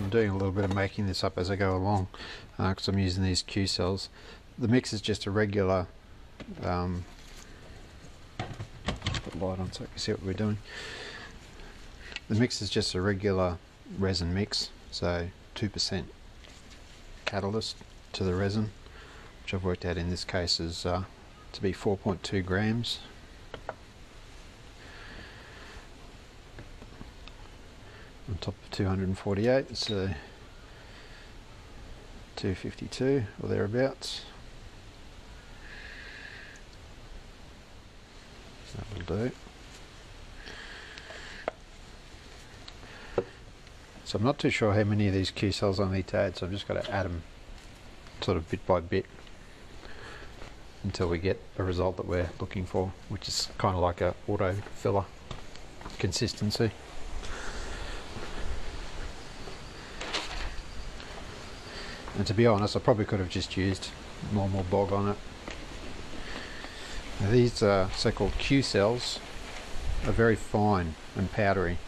I'm doing a little bit of making this up as I go along because I'm using these Q cells. The mix is just a regular, put the light on so I can see what we're doing. The mix is just a regular resin mix, so 2% catalyst to the resin, which I've worked out in this case is to be 4.2 grams. On top of 248, so 252 or thereabouts. That will do. So I'm not too sure how many of these Q cells I need to add, so I've just got to add them sort of bit by bit until we get a result that we're looking for, which is kind of like a auto filler consistency. And to be honest, I probably could have just used normal bog on it. Now these so-called Q cells are very fine and powdery,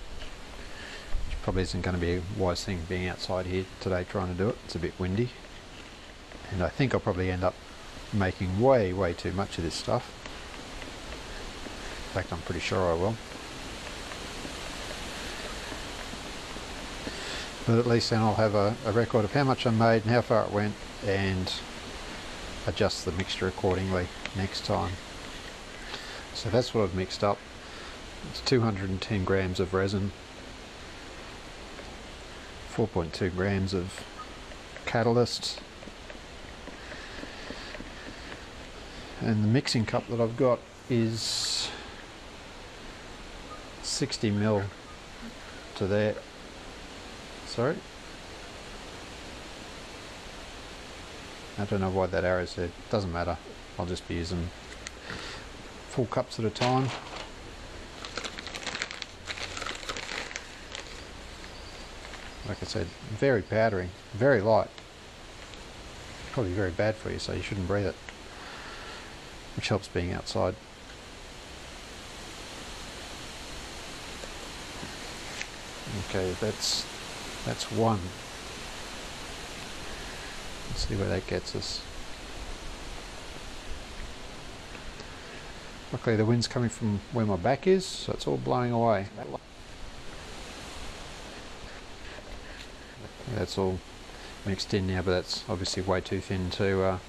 which probably isn't going to be a wise thing being outside here today trying to do it. It's a bit windy, and I think I'll probably end up making way too much of this stuff. In fact, I'm pretty sure I will. But at least then I'll have a record of how much I made and how far it went, and adjust the mixture accordingly next time. So that's what I've mixed up. It's 210 grams of resin, 4.2 grams of catalyst, and the mixing cup that I've got is 60 ml to there. Sorry, I don't know why that arrow's there. Doesn't matter, I'll just be using full cups at a time. Like I said, very powdery, very light, probably very bad for you, so you shouldn't breathe it, which helps being outside. Okay, that's one. Let's see where that gets us. Luckily the wind's coming from where my back is, so it's all blowing away. That's all mixed in now, but that's obviously way too thin to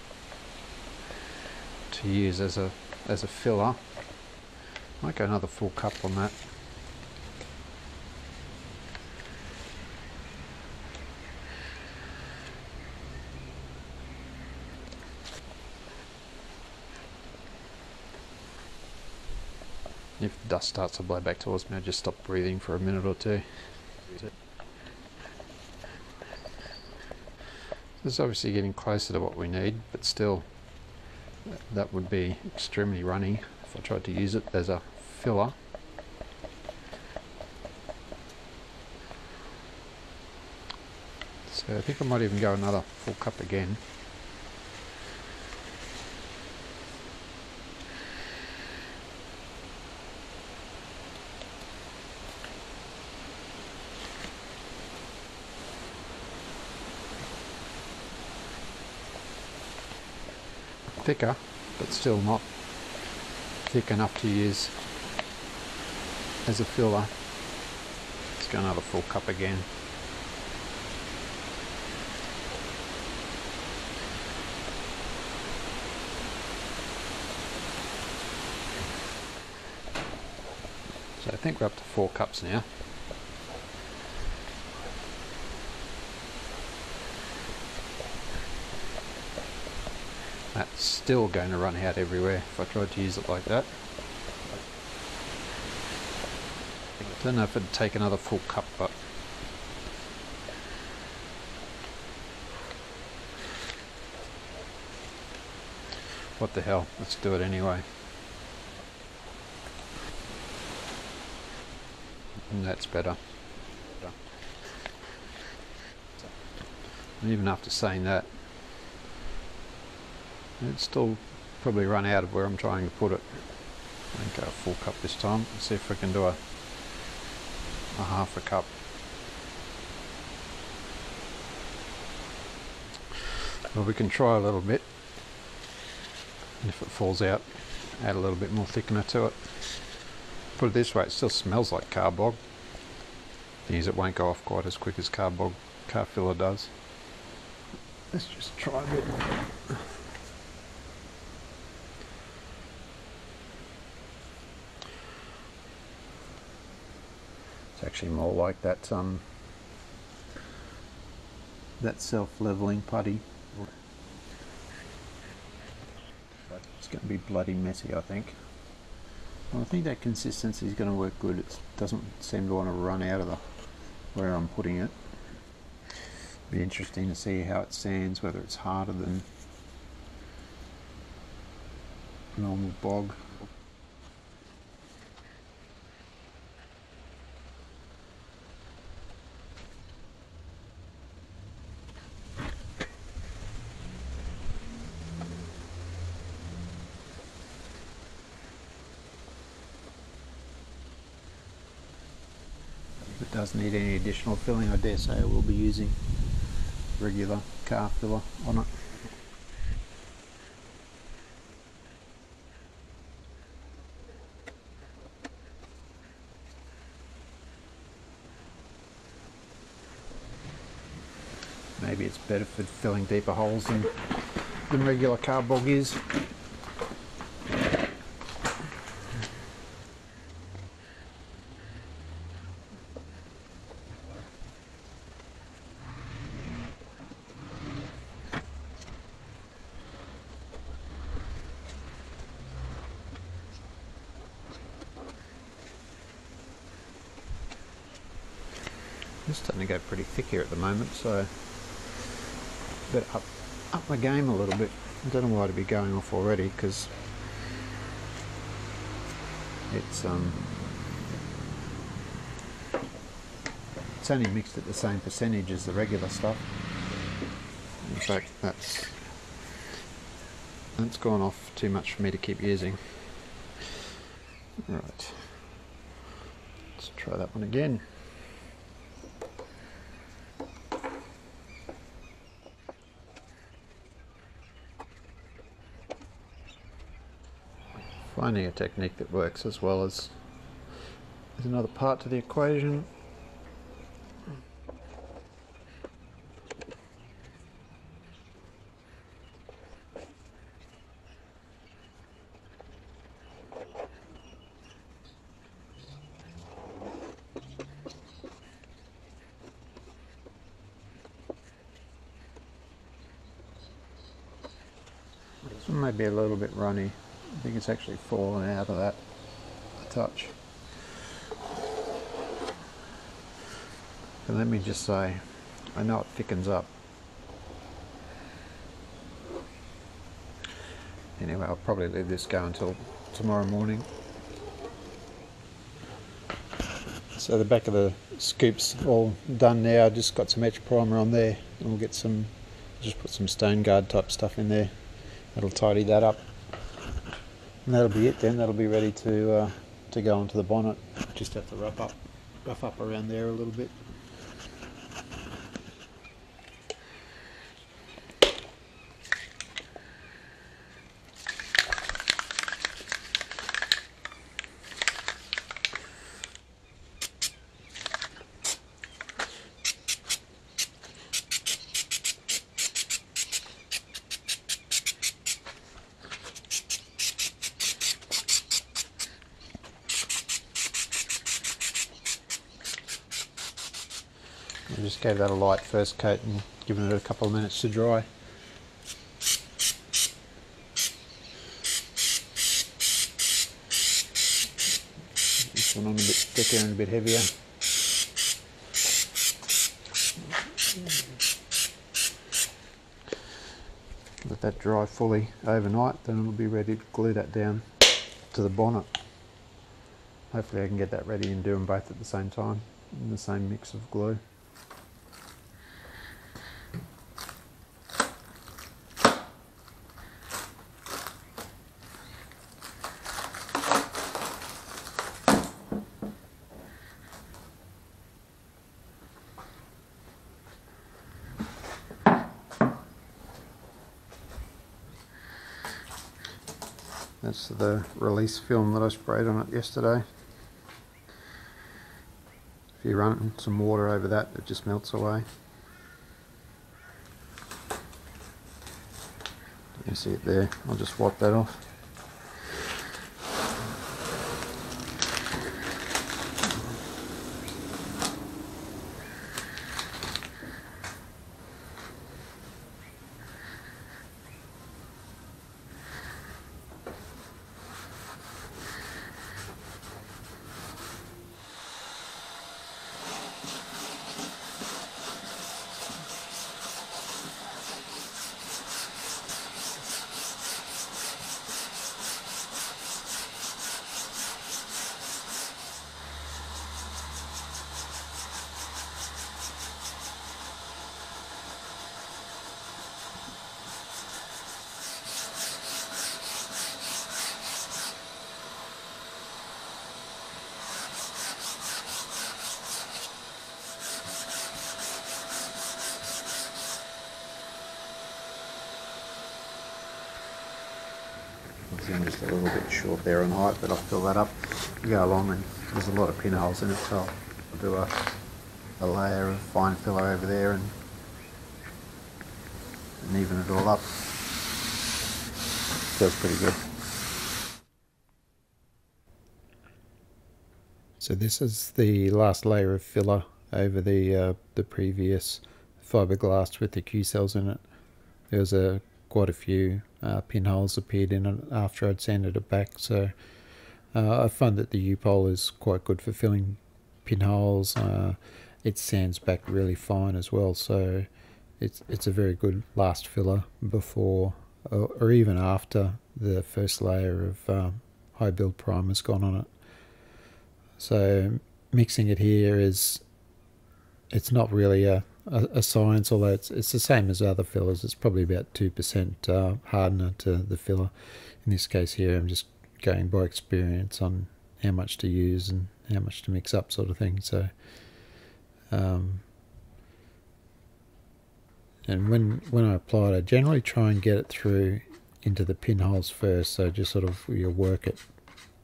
use as a filler. Might go another full cup on that. If the dust starts to blow back towards me, I just stop breathing for a minute or two. This is obviously getting closer to what we need, but still that would be extremely runny if I tried to use it as a filler. So I think I might even go another full cup again. Thicker, but still not thick enough to use as a filler. Let's go another full cup again. So I think we're up to 4 cups now. That's still going to run out everywhere if I tried to use it like that. I don't know if it'd take another full cup, but what the hell, let's do it anyway. And that's better. And even after saying that, it'd still probably run out of where I'm trying to put it. I'll go a full cup this time. Let's see if I can do a half a cup. Well, we can try a little bit, and if it falls out, add a little bit more thickener to it. Put it this way, it still smells like carbog. Thing is, it won't go off quite as quick as car filler does. Let's just try a bit. It's actually more like that self-leveling putty. But it's going to be bloody messy, I think. Well, I think that consistency is going to work good. It doesn't seem to want to run out of where I'm putting it. Be interesting to see how it sands, whether it's harder than normal bog. If it does need any additional filling, I dare say I will be using regular car filler on it. Maybe it's better for filling deeper holes than regular car bog is. It's starting to go pretty thick here at the moment, so better up my game a little bit. I don't know why to be going off already, because it's only mixed at the same percentage as the regular stuff. In fact, that's gone off too much for me to keep using. Right, let's try that one again. Finding a technique that works as well as another part to the equation. This one may be a little bit runny. I think it's actually fallen out of that a touch. But let me just say, I know it thickens up. Anyway, I'll probably leave this go until tomorrow morning. So the back of the scoop's all done now. I just got some etch primer on there, and we'll get some, just put some stone guard type stuff in there. That'll tidy that up. And that'll be it then. That'll be ready to go onto the bonnet. Just have to rough up around there a little bit. I just gave that a light first coat and given it a couple of minutes to dry. This one on a bit thicker and a bit heavier. Let that dry fully overnight, then it'll be ready to glue that down to the bonnet. Hopefully I can get that ready and do them both at the same time in the same mix of glue. That's the release film that I sprayed on it yesterday. If you run some water over that, it just melts away. You see it there. I'll just wipe that off. I'm just a little bit short there on height, but I'll fill that up. Go along, and there's a lot of pinholes in it, so I'll do a layer of fine filler over there and even it all up. Feels pretty good. So this is the last layer of filler over the previous fiberglass with the Q cells in it. There was quite a few pinholes appeared in it after I'd sanded it back, so I find that the U-pole is quite good for filling pinholes. It sands back really fine as well, so it's a very good last filler before or even after the first layer of high build primer's gone on it. So mixing it here it's not really a science, although it's the same as other fillers. It's probably about 2% hardener to the filler. In this case here, I'm just going by experience on how much to use and how much to mix up, sort of thing. So and when I apply it, I generally try and get it through into the pinholes first, so just sort of you work it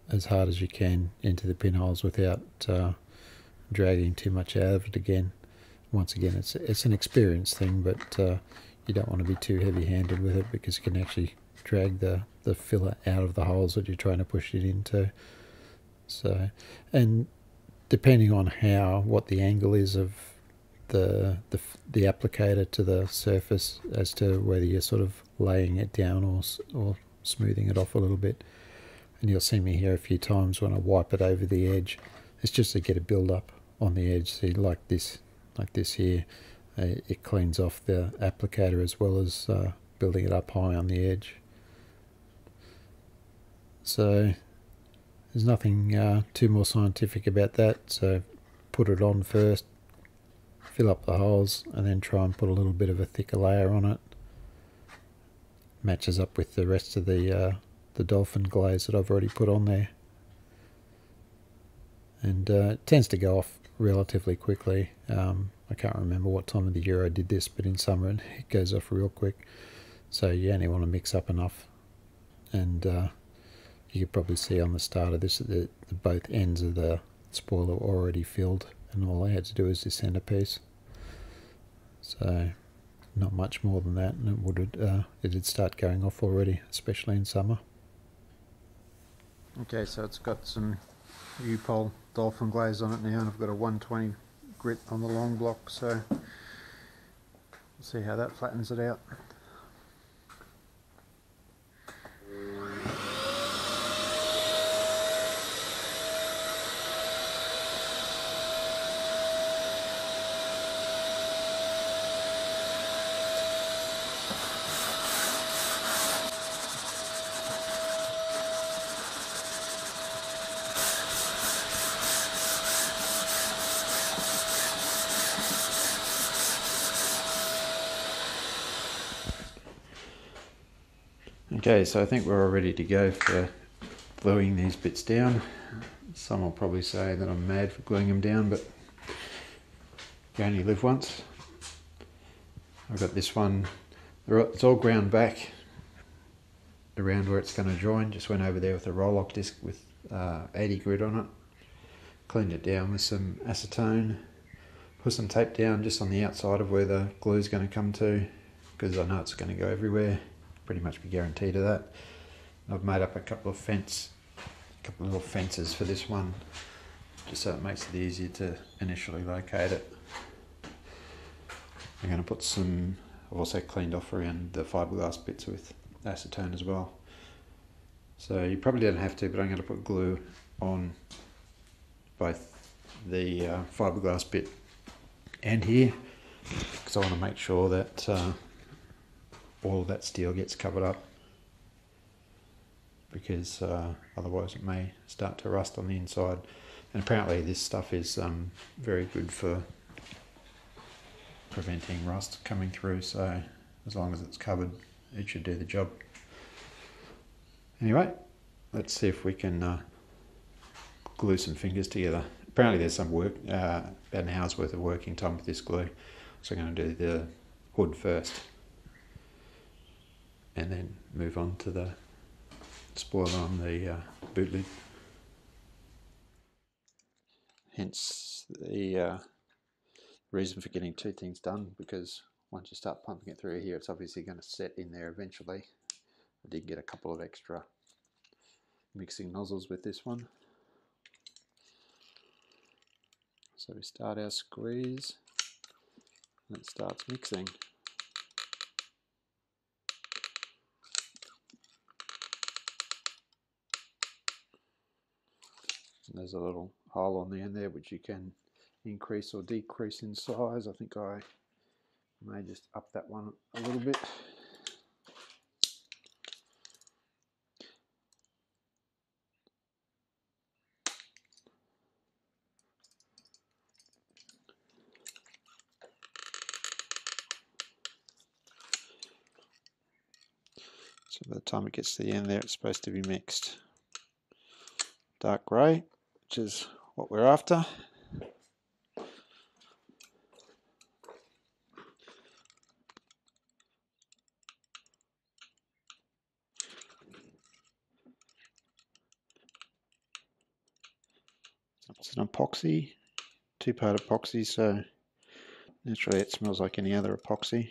as hard as you can into the pinholes without dragging too much out of it again. Once again, it's an experience thing, but you don't want to be too heavy-handed with it, because you can actually drag the filler out of the holes that you're trying to push it into. So, and depending on what the angle is of the applicator to the surface, as to whether you're sort of laying it down or smoothing it off a little bit. And you'll see me here a few times when I wipe it over the edge. It's just to get a build up on the edge. See, like this here, it cleans off the applicator as well as building it up high on the edge. So there's nothing too more scientific about that. So put it on first, fill up the holes, and then try and put a little bit of a thicker layer on it. Matches up with the rest of the Dolphin Glaze that I've already put on there. And it tends to go off relatively quickly. I can't remember what time of the year I did this, but in summer it goes off real quick. So you only want to mix up enough. And you can probably see on the start of this that both ends of the spoiler were already filled, and all I had to do is this centerpiece. So not much more than that, and it'd start going off already, especially in summer. Okay, so it's got some U-pole Dolphin Glaze on it now, and I've got a 120 grit on the long block, so we'll see how that flattens it out. Okay, so I think we're all ready to go for gluing these bits down. Some will probably say that I'm mad for gluing them down, but you only live once. I've got this one, it's all ground back around where it's going to join. Just went over there with a roll-lock disc with 80 grit on it. Cleaned it down with some acetone. Put some tape down just on the outside of where the glue is going to come to, because I know it's going to go everywhere. Pretty much be guaranteed of that. I've made up a couple of little fences for this one, just so it makes it easier to initially locate it. I'm going to put some, I've also cleaned off around the fiberglass bits with acetone as well. So you probably don't have to, but I'm going to put glue on both the fiberglass bit and here, because I want to make sure that all of that steel gets covered up, because otherwise it may start to rust on the inside. And apparently this stuff is very good for preventing rust coming through, so as long as it's covered it should do the job. Anyway, let's see if we can glue some fingers together. Apparently there's some work, about an hour's worth of working time with this glue, so I'm going to do the hood first and then move on to the spoiler on the boot lid. Hence the reason for getting two things done, because once you start pumping it through here, it's obviously going to set in there eventually. I did get a couple of extra mixing nozzles with this one. So we start our squeeze and it starts mixing. And there's a little hole on the end there which you can increase or decrease in size. I think I may just up that one a little bit. So by the time it gets to the end there, it's supposed to be mixed. Dark grey, which is what we're after. It's an epoxy, two-part epoxy, so naturally it smells like any other epoxy.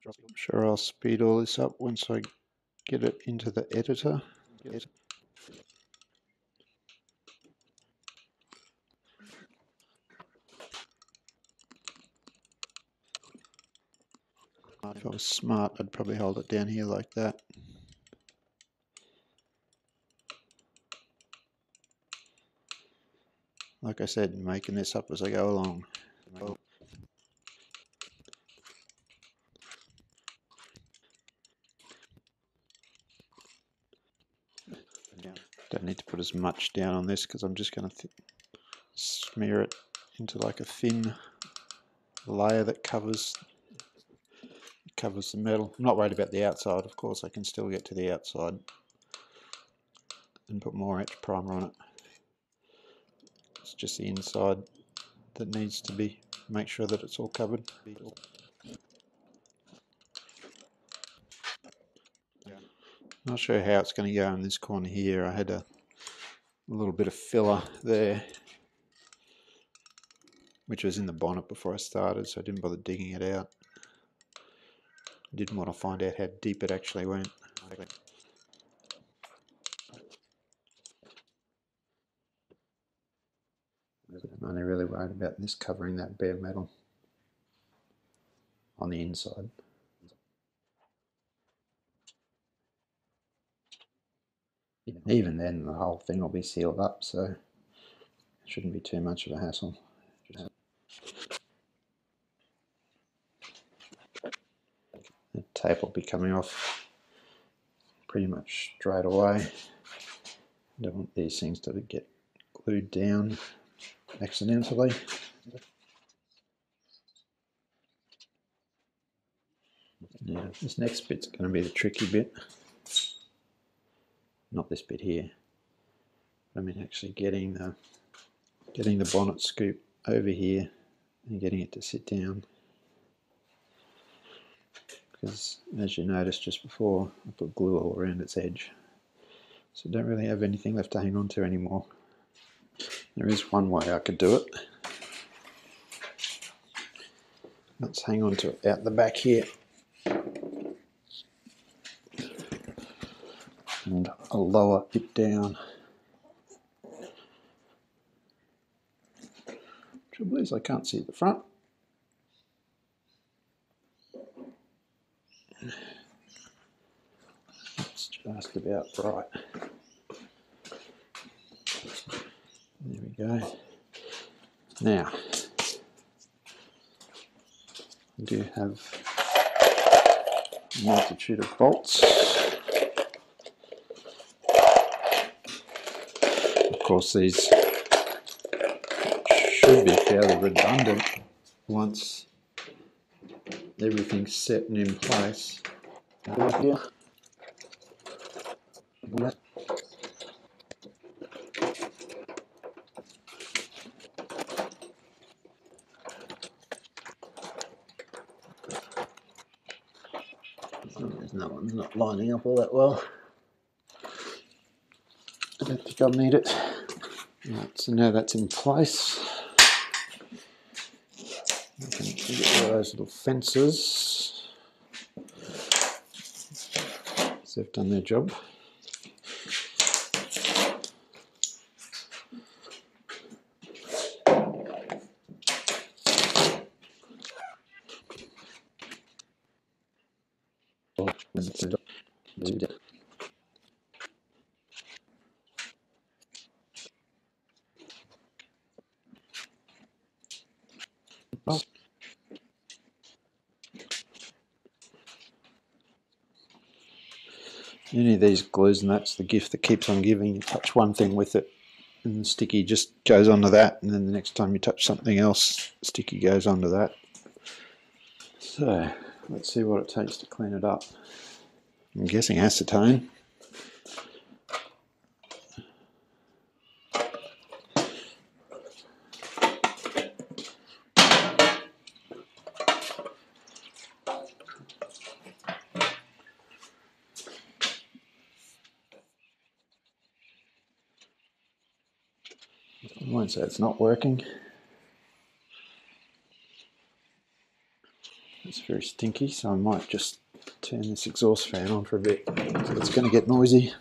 I'm sure I'll speed all this up once I get it into the editor. If I was smart, I'd probably hold it down here like that. Like I said, making this up as I go along. Don't need to put as much down on this because I'm just going to smear it into like a thin layer that covers the metal. I'm not worried about the outside, of course I can still get to the outside and put more etch primer on it. It's just the inside that needs to be, make sure that it's all covered. I'm not sure how it's going to go in this corner here. I had a little bit of filler there, which was in the bonnet before I started, so I didn't bother digging it out. I didn't want to find out how deep it actually went. I'm only really worried about this covering that bare metal on the inside. Even then the whole thing will be sealed up, so it shouldn't be too much of a hassle. The tape will be coming off pretty much straight away. Don't want these things to get glued down accidentally. Now this next bit's going to be the tricky bit. Not this bit here, I mean actually getting the bonnet scoop over here and getting it to sit down. Because as you noticed just before, I put glue all around its edge. So I don't really have anything left to hang on to anymore. There is one way I could do it. Let's hang on to it out the back here. And I'll lower it down. Trouble is I can't see the front. It's just about right. There we go. Now, I do have a multitude of bolts. Of course, these should be fairly redundant once everything's set and in place. That one's not lining up all that well. I don't think I'll need it. Right, so now that's in place. I can get rid of those little fences. So they've done their job. Any of these glues, and that's the gift that keeps on giving. You touch one thing with it and the sticky just goes onto that, and then the next time you touch something else, sticky goes onto that. So let's see what it takes to clean it up. I'm guessing acetone. I won't say it's not working. It's very stinky, so I might just turn this exhaust fan on for a bit. So it's going to get noisy.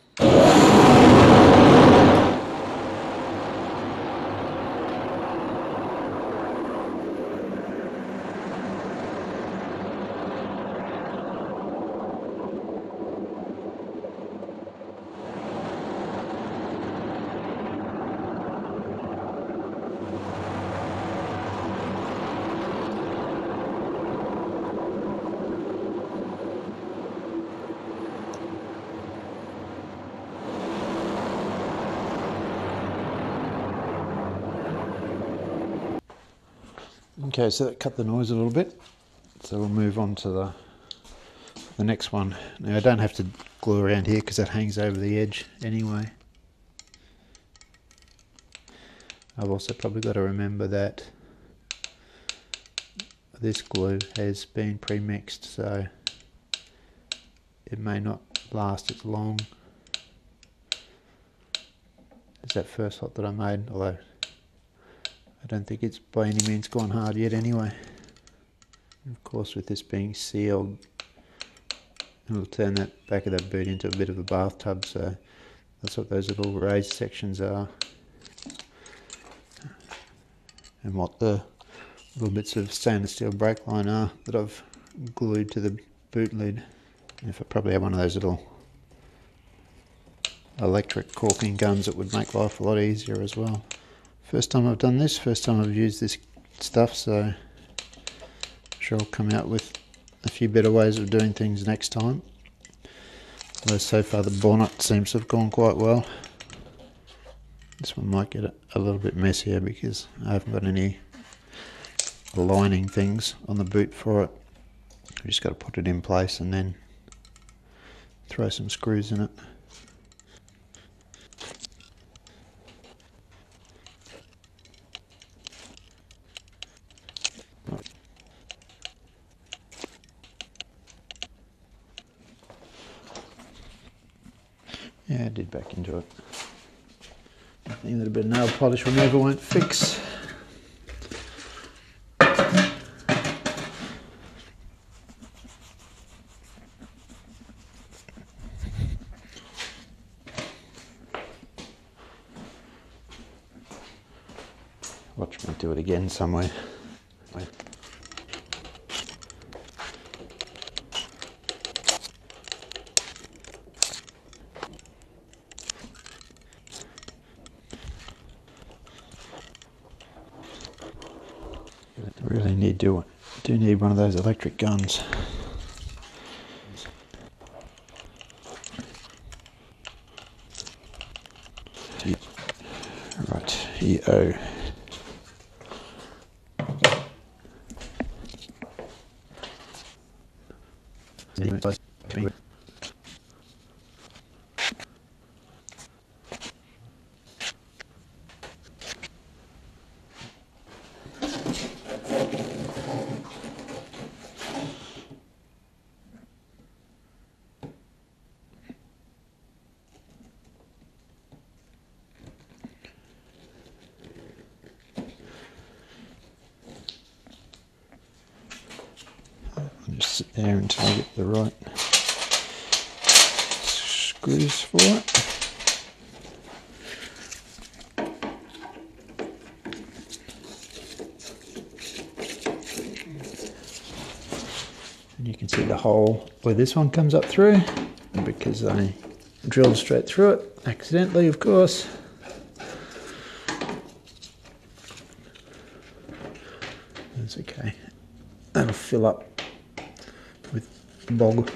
Okay, so that cut the noise a little bit. So we'll move on to the next one. Now I don't have to glue around here because that hangs over the edge anyway. I've also probably got to remember that this glue has been pre-mixed, so it may not last as long as that first lot that I made, although I don't think it's by any means gone hard yet anyway. And of course, with this being sealed, it'll turn that back of that boot into a bit of a bathtub, so that's what those little raised sections are. And what the little bits of stainless steel brake line are that I've glued to the boot lid. If I probably had one of those little electric caulking guns, it would make life a lot easier as well. First time I've done this, first time I've used this stuff, so I'm sure I'll come out with a few better ways of doing things next time. Although so far the bonnet seems to have gone quite well. This one might get a little bit messier because I haven't got any aligning things on the boot for it. I've just got to put it in place and then throw some screws in it. Yeah, I did back into it. I think a little bit of nail polish remover won't fix. Watch me do it again somewhere. Really do need one of those electric guns. Right, EO. Just sit there until I get the right screws for it. And you can see the hole where this one comes up through, because I drilled straight through it, accidentally of course. That's okay. That'll fill up with bog,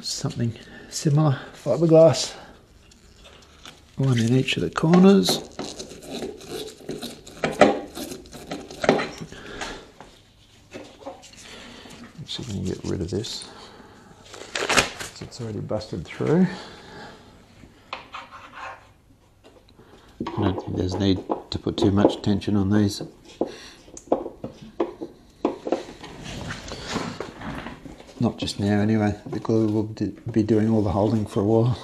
something similar, fiberglass, one in each of the corners. I'm just going to get rid of this, so it's already busted through. I don't think there's need to put too much tension on these. Not just now anyway, the glue will be doing all the holding for a while.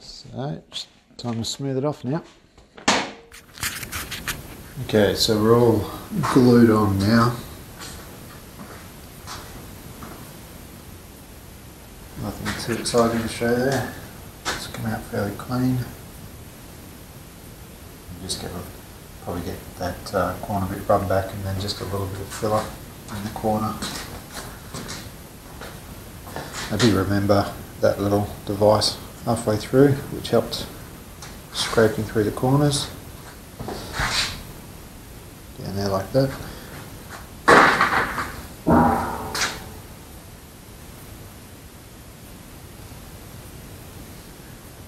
So, just time to smooth it off now. Okay, so we're all glued on now. Nothing too exciting to show there. It's come out fairly clean. Just probably get that corner bit rubbed back, and then just a little bit of filler in the corner. I do remember that little device halfway through, which helped scraping through the corners. Down there like that.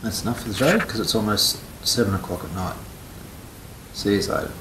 That's enough for the show, because it's almost 7 o'clock at night. See you later.